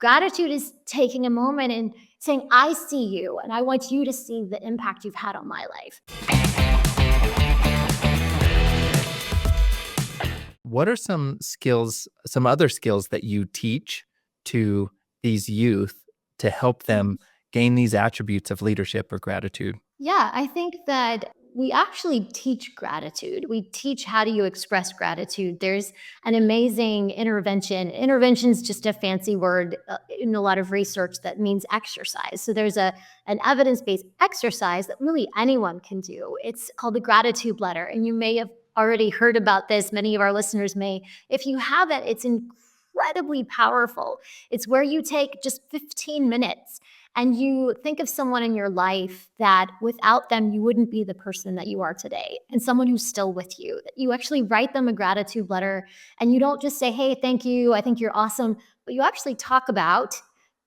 Gratitude is taking a moment and saying, I see you, and I want you to see the impact you've had on my life. What are some skills, some other skills that you teach to these youth to help them gain these attributes of leadership or gratitude? Yeah, I think that we actually teach gratitude. We teach how do you express gratitude. There's an amazing intervention. Intervention is just a fancy word in a lot of research that means exercise. So there's an evidence-based exercise that really anyone can do. It's called the gratitude letter, and you may have already heard about this. Many of our listeners may. If you haven't, it's incredibly powerful. It's where you take just 15 minutes and you think of someone in your life that without them, you wouldn't be the person that you are today, and someone who's still with you. You actually write them a gratitude letter, and you don't just say, hey, thank you, I think you're awesome, but you actually talk about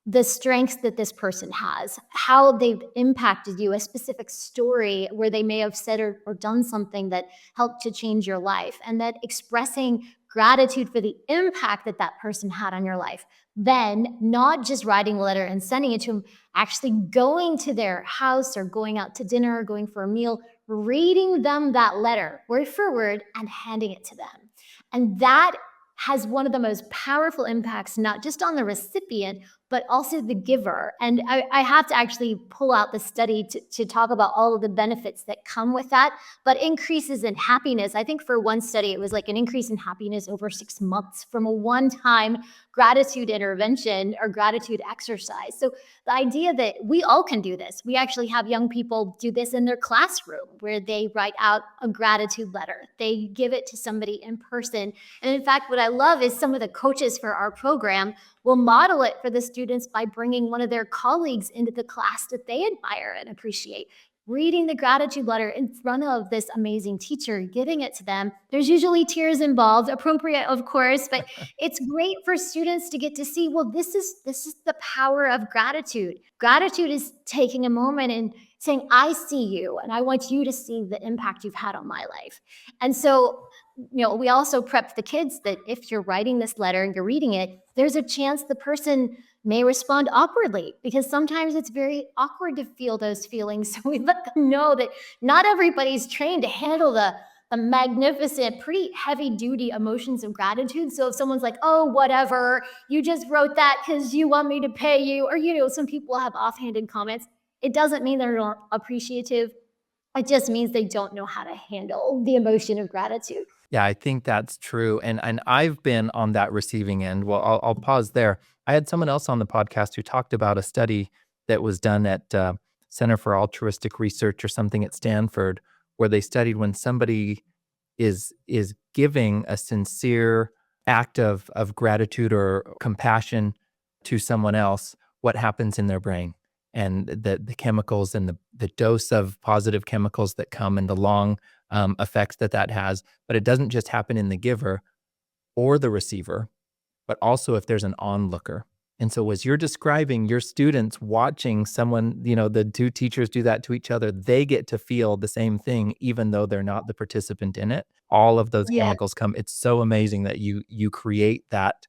the strengths that this person has, how they've impacted you, a specific story where they may have said or done something that helped to change your life, and that expressing gratitude for the impact that that person had on your life. Then not just writing a letter and sending it to them, actually going to their house or going out to dinner or going for a meal, reading them that letter word for word and handing it to them. And that has one of the most powerful impacts, not just on the recipient, but also the giver. And I have to actually pull out the study to talk about all of the benefits that come with that, but increases in happiness. I think for one study, it was like an increase in happiness over 6 months from a one-time gratitude intervention or gratitude exercise. So the idea that we all can do this, we actually have young people do this in their classroom where they write out a gratitude letter. They give it to somebody in person. And in fact, what I love is some of the coaches for our program will model it for the students by bringing one of their colleagues into the class that they admire and appreciate. Reading the gratitude letter in front of this amazing teacher, giving it to them. There's usually tears involved, appropriate, of course, but it's great for students to get to see, well, this is the power of gratitude. Gratitude is taking a moment and saying, I see you, and I want you to see the impact you've had on my life. And so, we also prep the kids that if you're writing this letter and you're reading it, there's a chance the person may respond awkwardly, because sometimes it's very awkward to feel those feelings. So we let them know that not everybody's trained to handle the magnificent, pretty heavy duty emotions of gratitude. So if someone's like, oh, whatever, you just wrote that because you want me to pay you, or, some people have offhanded comments. It doesn't mean they're not appreciative. It just means they don't know how to handle the emotion of gratitude. Yeah, I think that's true. And I've been on that receiving end. Well, I'll pause there. I had someone else on the podcast who talked about a study that was done at Center for Altruistic Research or something at Stanford, where they studied when somebody is giving a sincere act of gratitude or compassion to someone else, what happens in their brain, and the chemicals and the dose of positive chemicals that come and the long effects that has. But it doesn't just happen in the giver or the receiver, but also if there's an onlooker. And so as you're describing your students watching someone, the two teachers do that to each other, they get to feel the same thing, even though they're not the participant in it. All of those Yeah. chemicals come. It's so amazing that you create that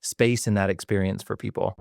space and that experience for people.